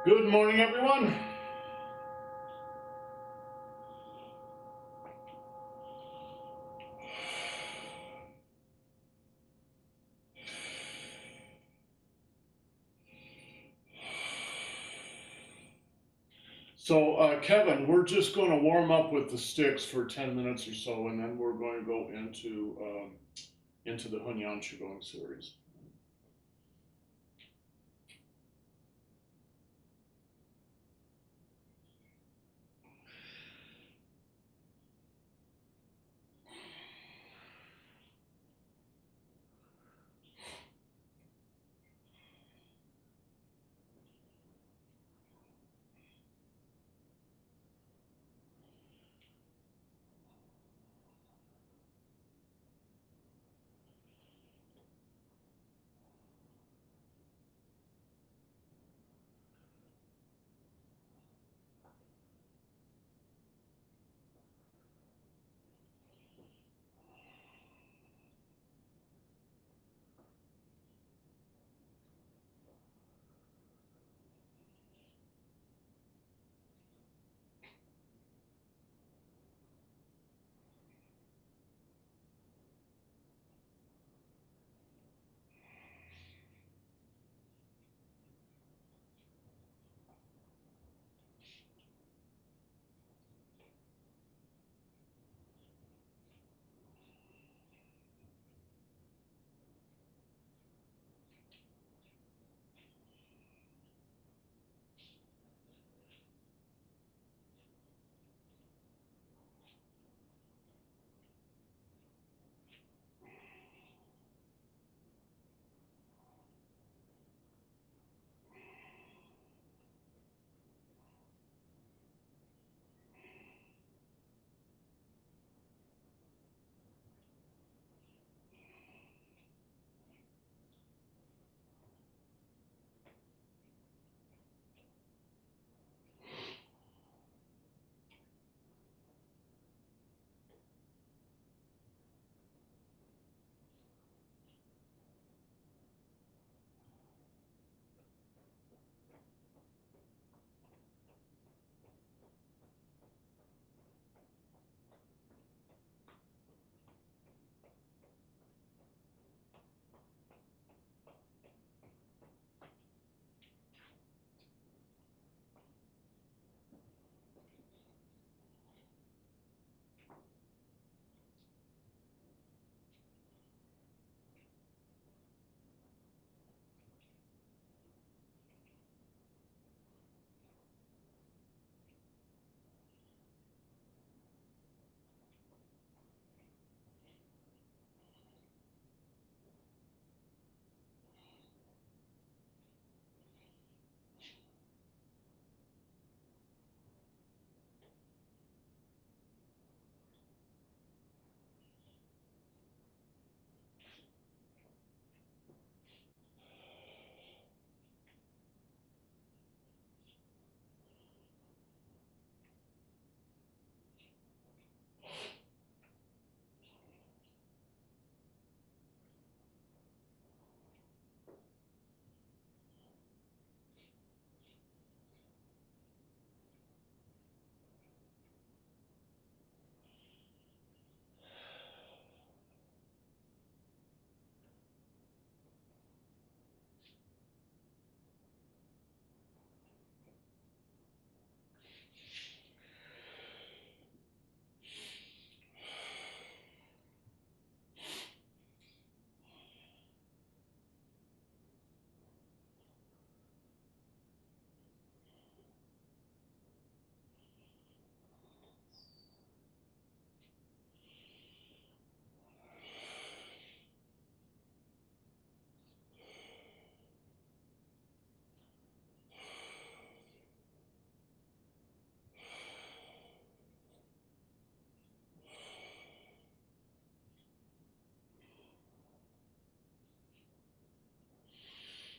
Good morning, everyone. So, Kevin, we're just going to warm up with the sticks for 10 minutes or so, and then we're going to go into the HUNYUAN Qigong series.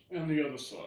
And the other side.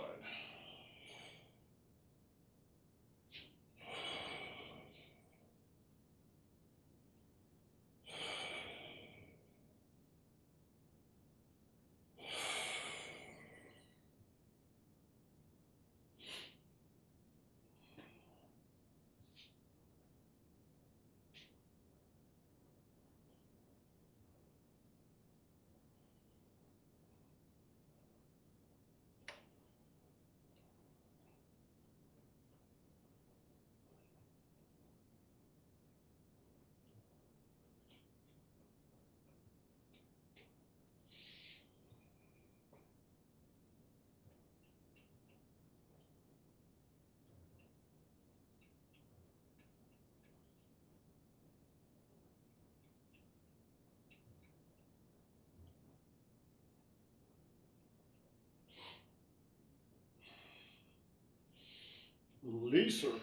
Lee circles.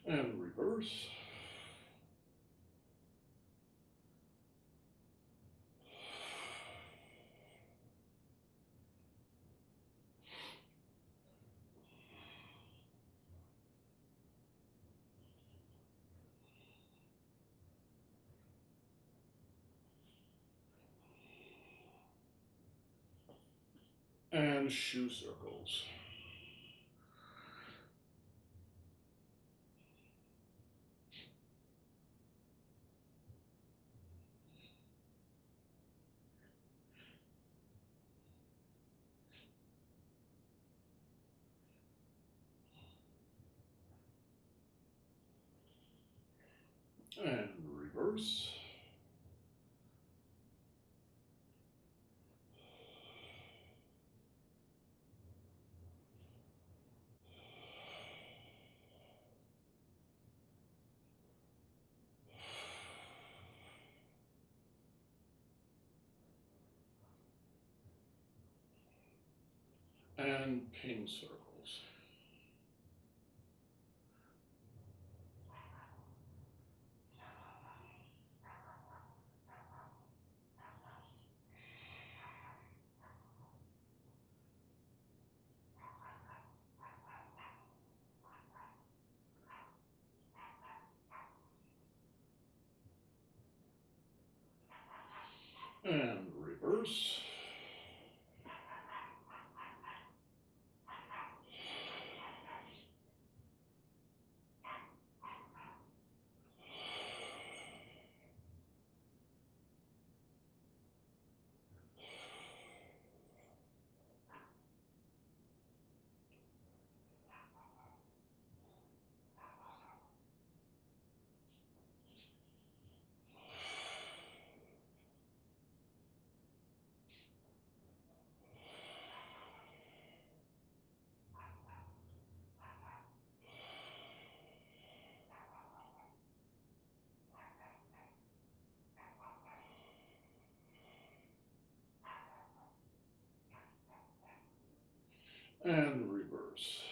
And reverse. And shoe circles. And reverse. And pin circles. And reverse. And reverse.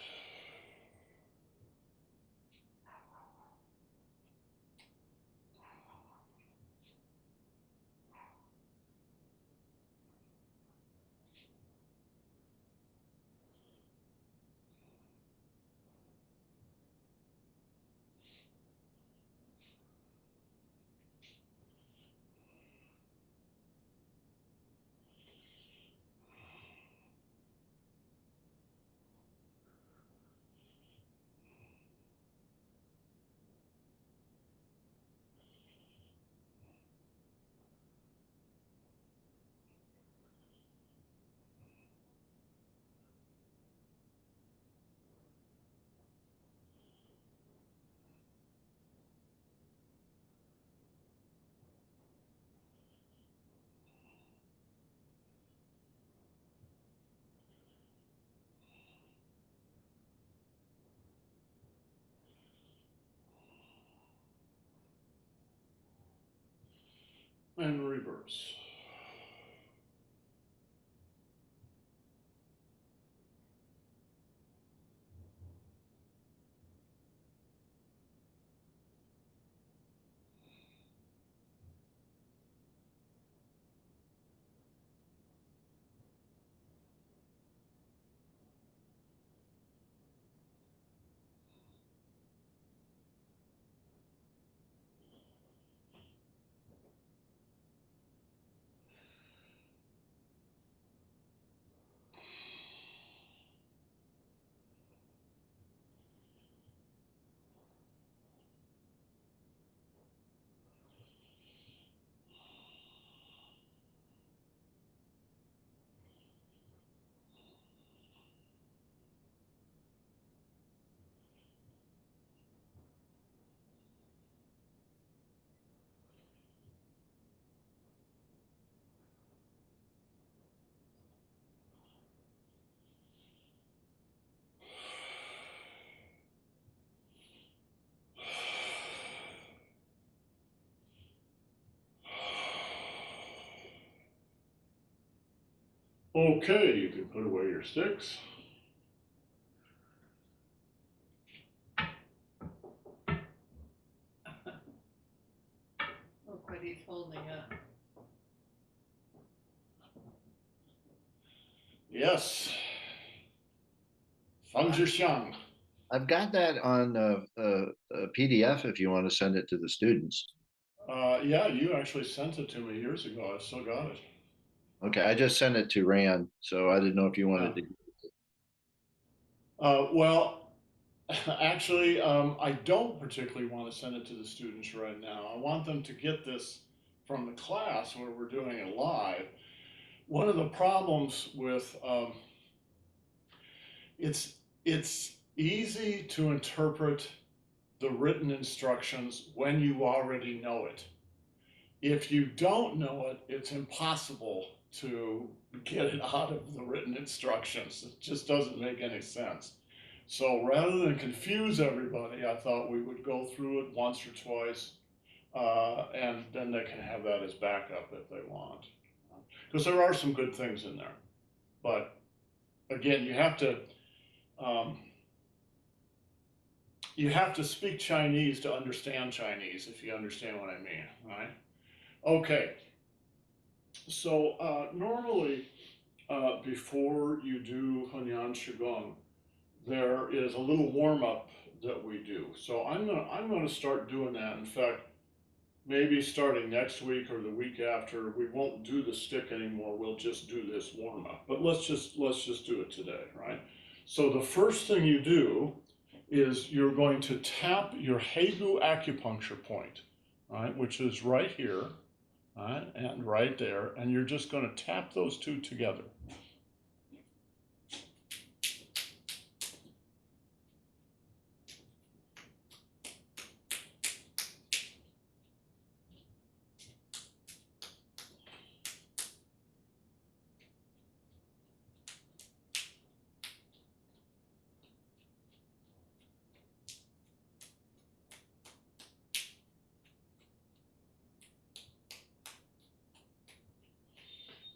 And reverse. Okay, you can put away your sticks. Look what he's holding up. Yes. Fangzhishan. I've got that on a PDF if you want to send it to the students. Yeah, you actually sent it to me years ago. I still got it. Okay, I just sent it to Rand, so I didn't know if you wanted to. Well, actually, I don't particularly want to send it to the students right now. I want them to get this from the class where we're doing it live. One of the problems with it's easy to interpret the written instructions when you already know it. If you don't know it, it's impossible to get it out of the written instructions. It just doesn't make any sense. So rather than confuse everybody, I thought we would go through it once or twice, and then they can have that as backup if they want. Because there are some good things in there. But again, um, you have to speak Chinese to understand Chinese, if you understand what I mean, right? Okay, so normally before you do Hunyan Qigong, there is a little warm up that we do. So I'm gonna start doing that. In fact, maybe starting next week or the week after, we won't do the stick anymore. We'll just do this warm up. But let's just do it today, right? So the first thing you do is you're going to tap your Heigu acupuncture point, right, which is right here, right, and right there, and you're just going to tap those two together.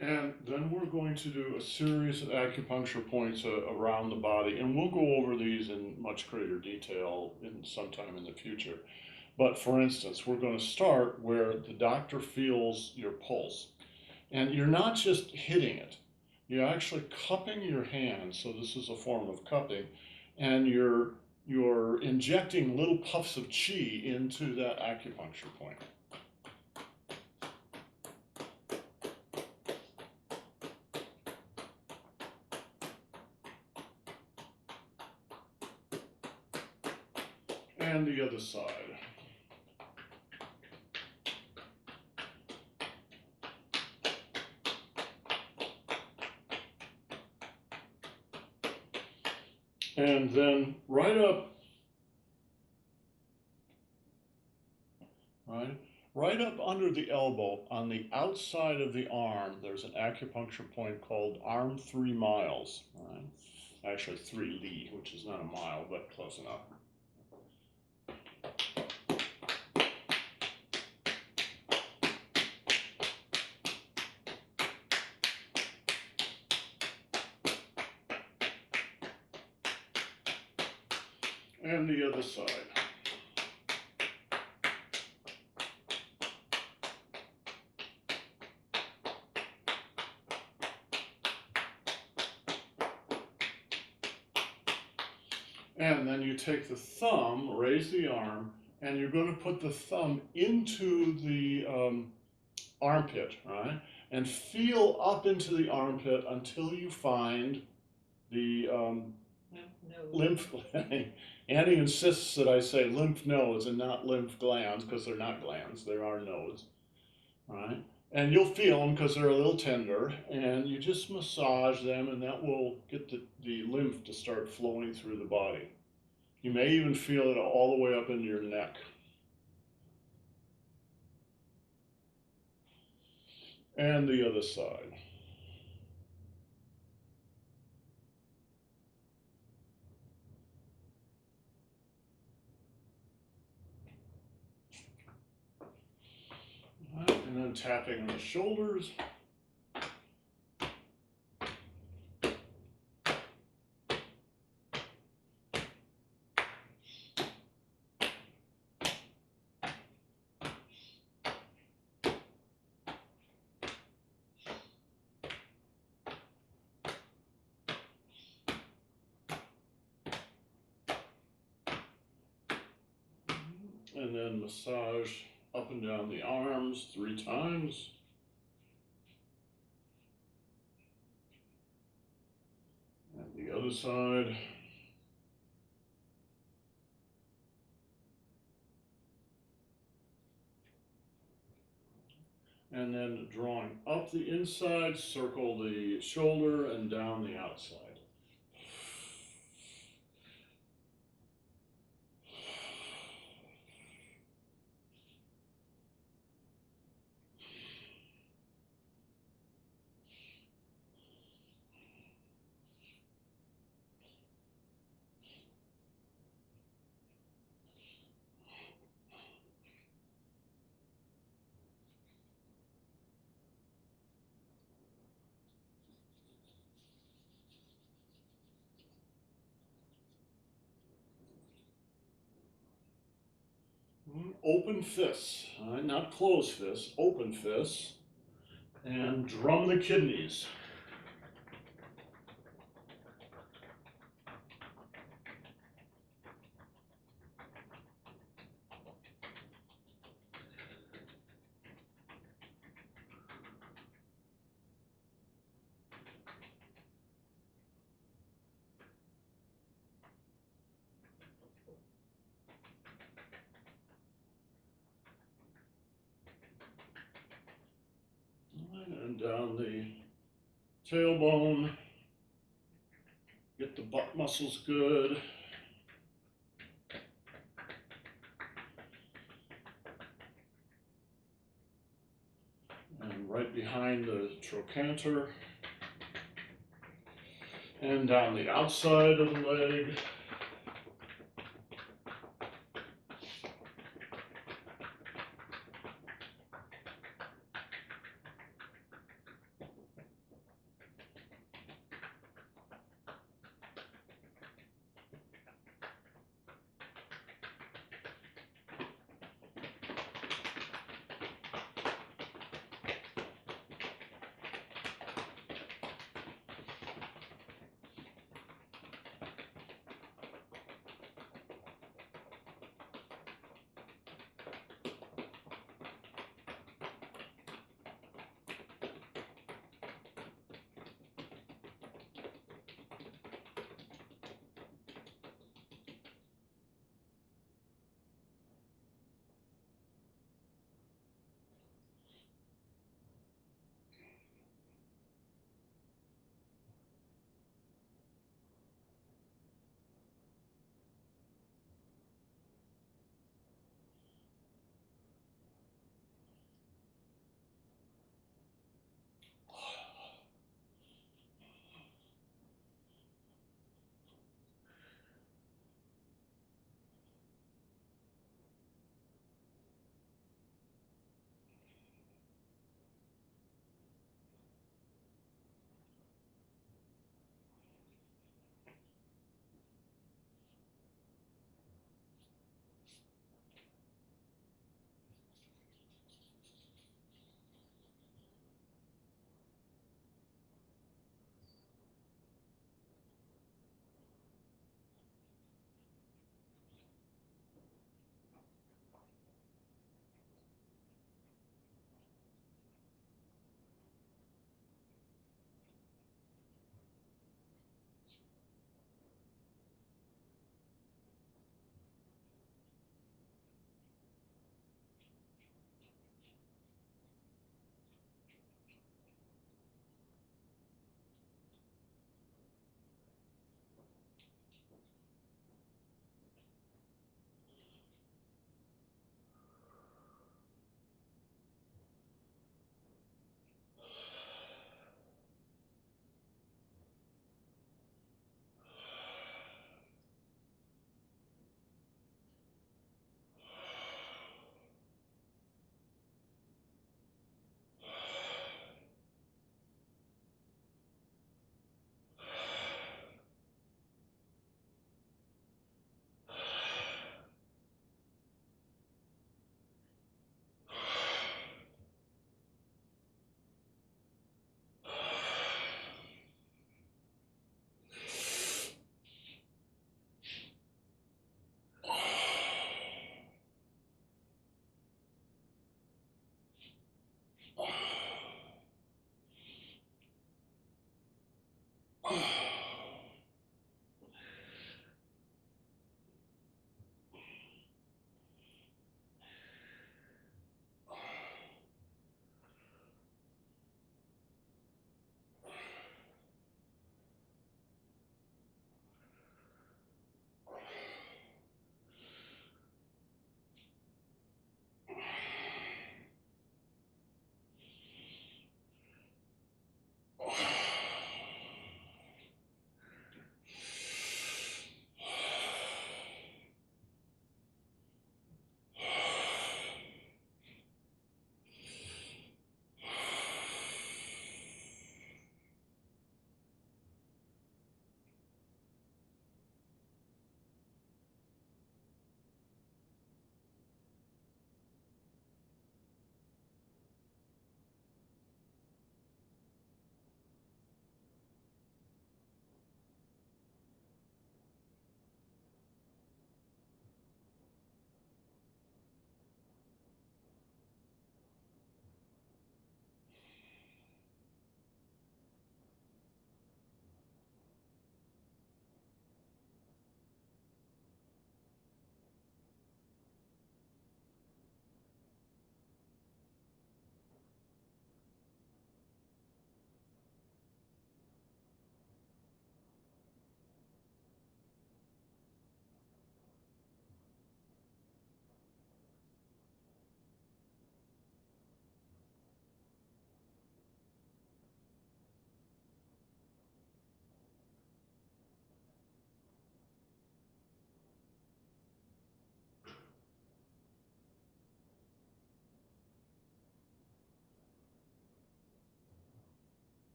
And then we're going to do a series of acupuncture points around the body, and we'll go over these in much greater detail in sometime in the future. But for instance, we're going to start where the doctor feels your pulse. And you're not just hitting it, you're actually cupping your hand, so this is a form of cupping, and you're injecting little puffs of qi into that acupuncture point. And the other side. And then right up under the elbow, on the outside of the arm, there's an acupuncture point called arm 3 miles, right? Actually 3 li, which is not a mile, but close enough. And the other side. And then you take the thumb, raise the arm, and you're going to put the thumb into the armpit, right? And feel up into the armpit until you find the lymph. Annie insists that I say lymph nodes and not lymph glands, because they're not glands, they are nodes, right? And you'll feel them because they're a little tender, and you just massage them, and that will get the lymph to start flowing through the body. You may even feel it all the way up into your neck. And the other side. Right, and then tapping on the shoulders. and then massage up and down the arms 3 times. And the other side. And then drawing up the inside, circle the shoulder and down the outside. Open fists, not closed fists, open fists, and drum the kidneys. And down the tailbone, get the butt muscles good. And right behind the trochanter. And down the outside of the leg.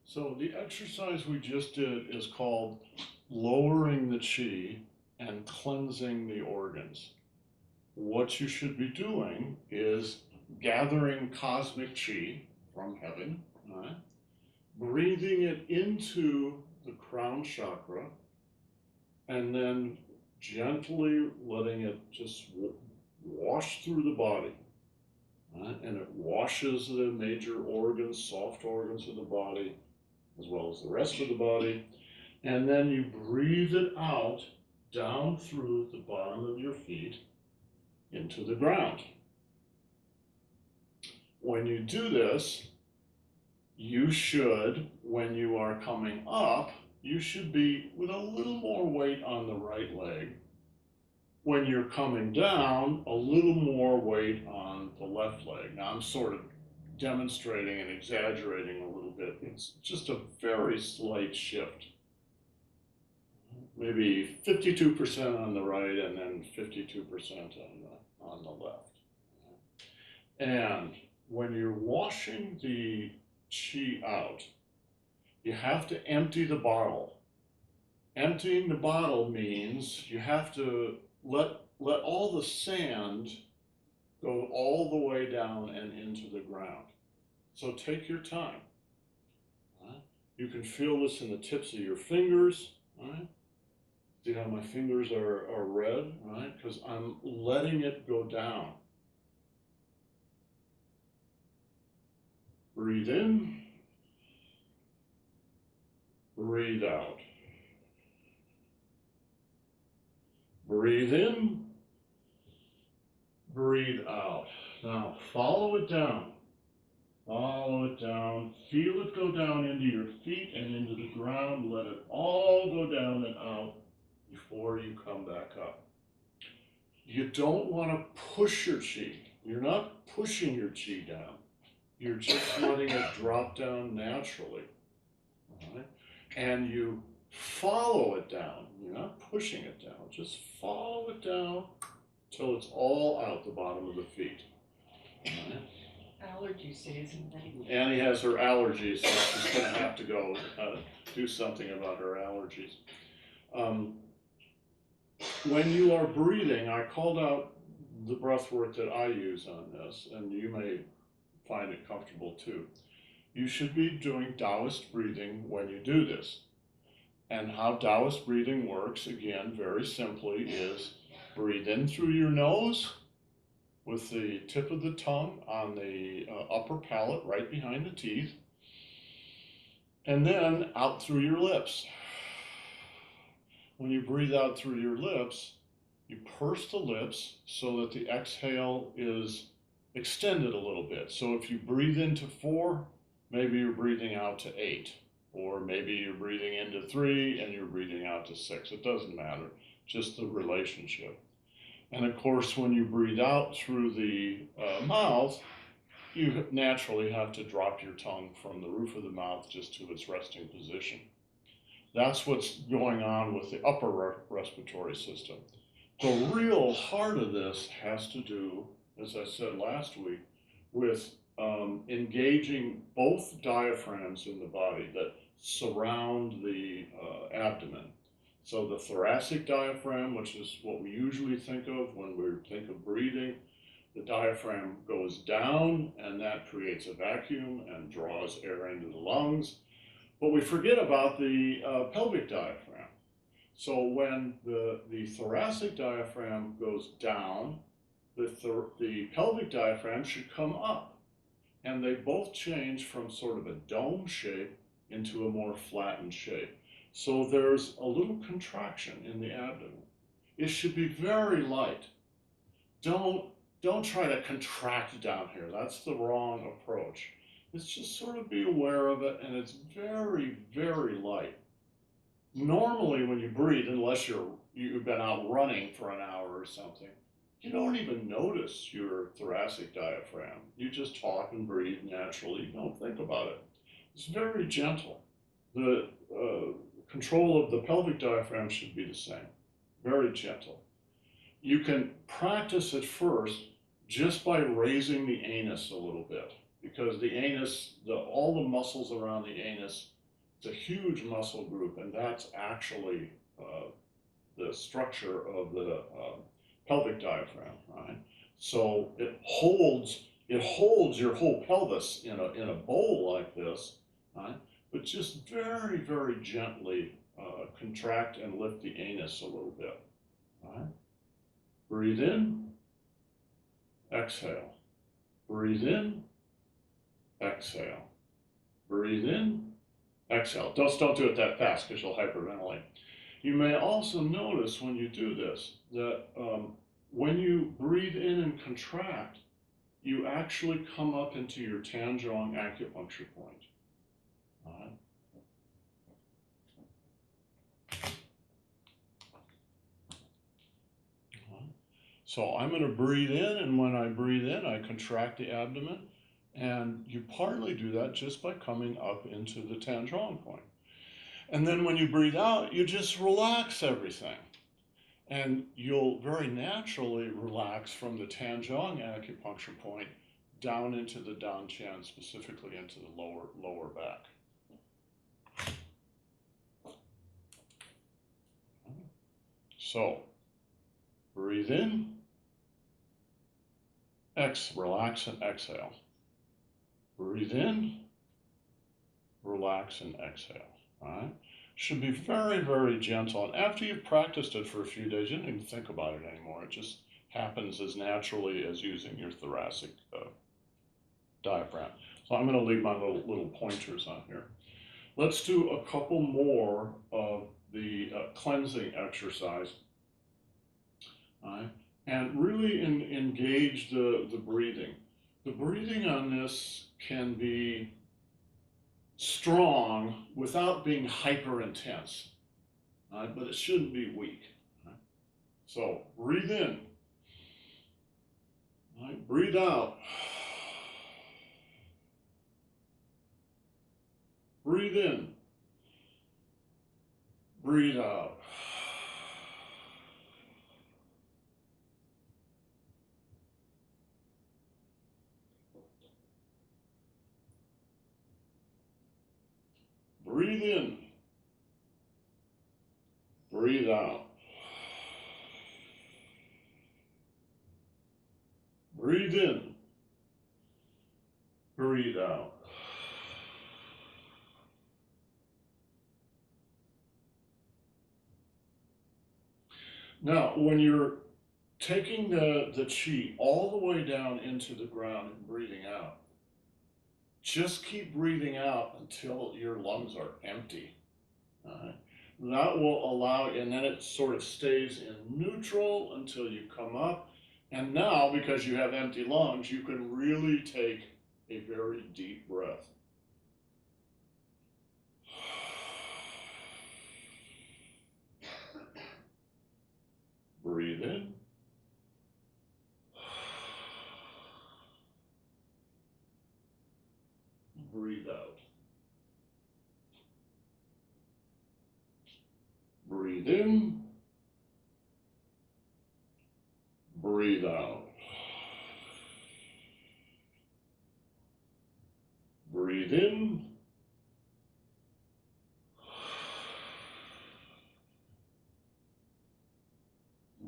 So the exercise we just did is called lowering the chi and cleansing the organs. What you should be doing is gathering cosmic chi from heaven, right? Breathing it into the crown chakra, and then gently letting it just wash through the body. Right? And it washes the major organs, soft organs of the body, as well as the rest of the body. And then you breathe it out down through the bottom of your feet into the ground. When you do this, you should, when you are coming up, you should be with a little more weight on the right leg. When you're coming down, a little more weight on the left leg. Now I'm sort of demonstrating and exaggerating a little bit. It's just a very slight shift. Maybe 52% on the right and then 52% on the left. And when you're washing the chi out, you have to empty the bottle. Emptying the bottle means you have to let all the sand go all the way down and into the ground. So take your time. Right? You can feel this in the tips of your fingers. Right? See how my fingers are red, right? Because I'm letting it go down. Breathe in, breathe out. Breathe in, breathe out. Now follow it down. Follow it down. Feel it go down into your feet and into the ground. Let it all go down and out before you come back up. You don't want to push your chi. You're not pushing your chi down. You're just letting it drop down naturally. Right? And you follow it down. You're not pushing it down. Just follow it down till it's all out the bottom of the feet. Right? Allergy season. Annie has her allergies, so she's going to have to go do something about her allergies. When you are breathing, I called out the breath work that I use on this, and you may find it comfortable too. You should be doing Taoist breathing when you do this. And how Taoist breathing works, again, very simply, is breathe in through your nose with the tip of the tongue on the upper palate right behind the teeth, and then out through your lips. When you breathe out through your lips, you purse the lips so that the exhale is extended a little bit. So if you breathe into 4, maybe you're breathing out to 8, or maybe you're breathing into 3 and you're breathing out to 6. It doesn't matter, just the relationship. And of course, when you breathe out through the mouth, you naturally have to drop your tongue from the roof of the mouth just to its resting position. That's what's going on with the upper respiratory system. The real heart of this has to do, as I said last week, with engaging both diaphragms in the body that surround the abdomen. So the thoracic diaphragm, which is what we usually think of when we think of breathing, the diaphragm goes down and that creates a vacuum and draws air into the lungs. But we forget about the pelvic diaphragm. So when the thoracic diaphragm goes down, the pelvic diaphragm should come up. And they both change from sort of a dome shape into a more flattened shape. So there's a little contraction in the abdomen. It should be very light. Don't try to contract down here. That's the wrong approach. It's just sort of be aware of it, and it's very, very light. Normally when you breathe, unless you've been out running for an hour or something, you don't even notice your thoracic diaphragm. You just talk and breathe naturally. You don't think about it. It's very gentle. The control of the pelvic diaphragm should be the same. Very gentle. You can practice at first just by raising the anus a little bit, because the anus, all the muscles around the anus It's a huge muscle group, and that's actually the structure of the pelvic diaphragm, right? So it holds your whole pelvis in a bowl like this, right? But just very, very gently contract and lift the anus a little bit, right? Breathe in, exhale. Breathe in, exhale. Breathe in, exhale. Don't do it that fast because you'll hyperventilate. You may also notice when you do this that when you breathe in and contract, you actually come up into your Tanjong acupuncture point. All right. So I'm going to breathe in, and when I breathe in, I contract the abdomen, and you partly do that just by coming up into the Tanjong point. And then when you breathe out, you just relax everything. And you'll very naturally relax from the Tanjong acupuncture point down into the Dantian, specifically into the lower back. So, breathe in, relax and exhale. Breathe in, relax and exhale. All right? Should be very, very gentle. And after you've practiced it for a few days, you don't even think about it anymore. It just happens as naturally as using your thoracic diaphragm. So I'm going to leave my little pointers on here. Let's do a couple more of the cleansing exercise. All right? And really engage the breathing. The breathing on this can be strong without being hyper intense, but it shouldn't be weak. Right? So breathe in, right? Breathe out, breathe in, breathe out. Breathe in, breathe out. Breathe in, breathe out. Now, when you're taking the Qi all the way down into the ground and breathing out, just keep breathing out until your lungs are empty. That will allow, and then it sort of stays in neutral until you come up. And now, because you have empty lungs, you can really take a very deep breath. Breathe in. Breathe out. Breathe in. Breathe out. Breathe in.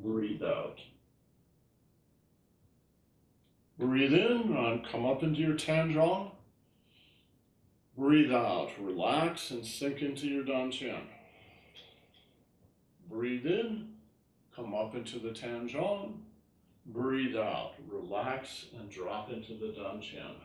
Breathe out. Breathe in and come up into your Tanjong. Breathe out. Relax and sink into your Dantian. Breathe in. Come up into the Tanjong. Breathe out. Relax and drop into the Dantian.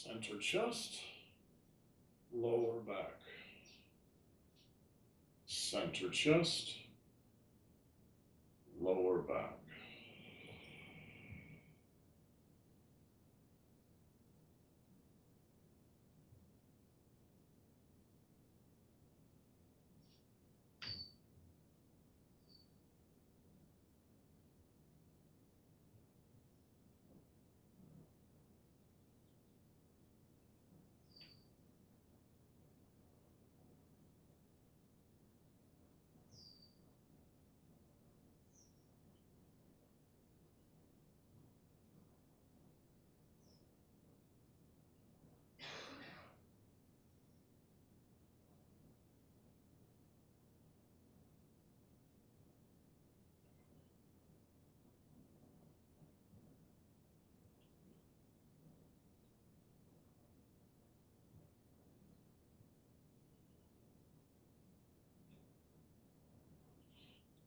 Center chest, lower back. Center chest, lower back.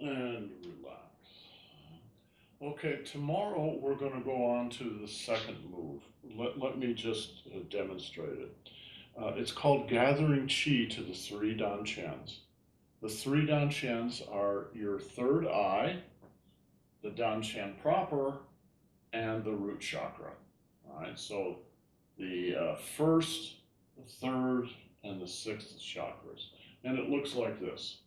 And relax. Okay, tomorrow we're going to go on to the second move. Let me just demonstrate it. It's called gathering Qi to the three danqians. The three danqians are your third eye, the danqian proper, and the root chakra. All right, so the first, the third, and the sixth chakras. And it looks like this.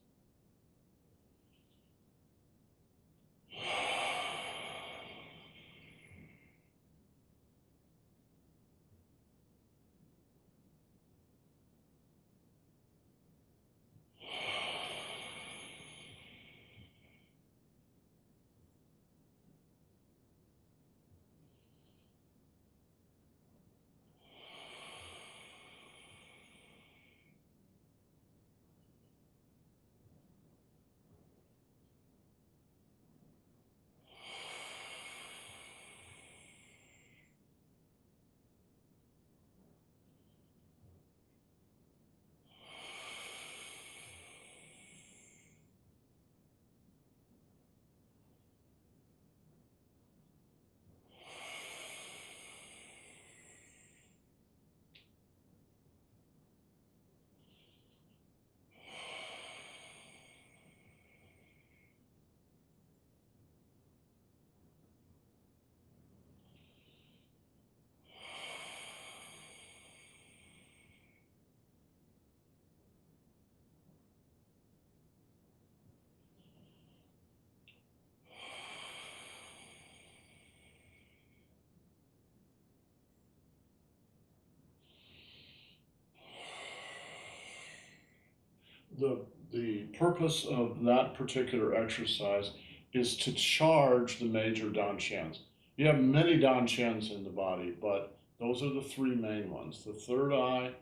The purpose of that particular exercise is to charge the major danqians. You have many danqians in the body, but those are the three main ones: the third eye,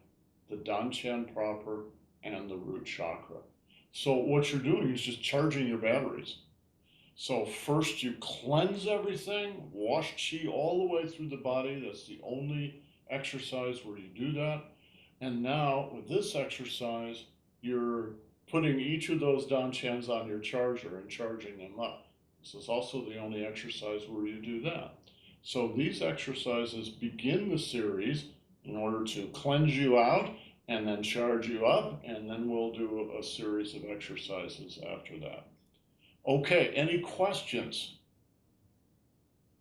the danqian proper, and the root chakra. So what you're doing is just charging your batteries. So first you cleanse everything, wash Qi all the way through the body. That's the only exercise where you do that. And now with this exercise, you're putting each of those danqians on your charger and charging them up. This is also the only exercise where you do that. So these exercises begin the series in order to cleanse you out and then charge you up, and then we'll do a series of exercises after that. Okay, any questions?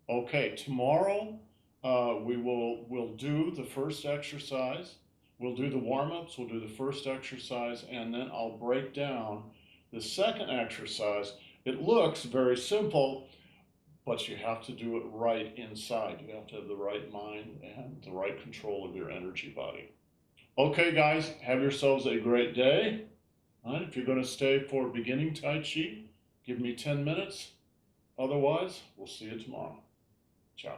Okay, tomorrow we'll do the first exercise. We'll do the warm-ups, we'll do the first exercise, and then I'll break down the second exercise. It looks very simple, but you have to do it right inside. You have to have the right mind and the right control of your energy body. Okay, guys, have yourselves a great day. All right, if you're going to stay for beginning Tai Chi, give me 10 minutes. Otherwise, we'll see you tomorrow. Ciao.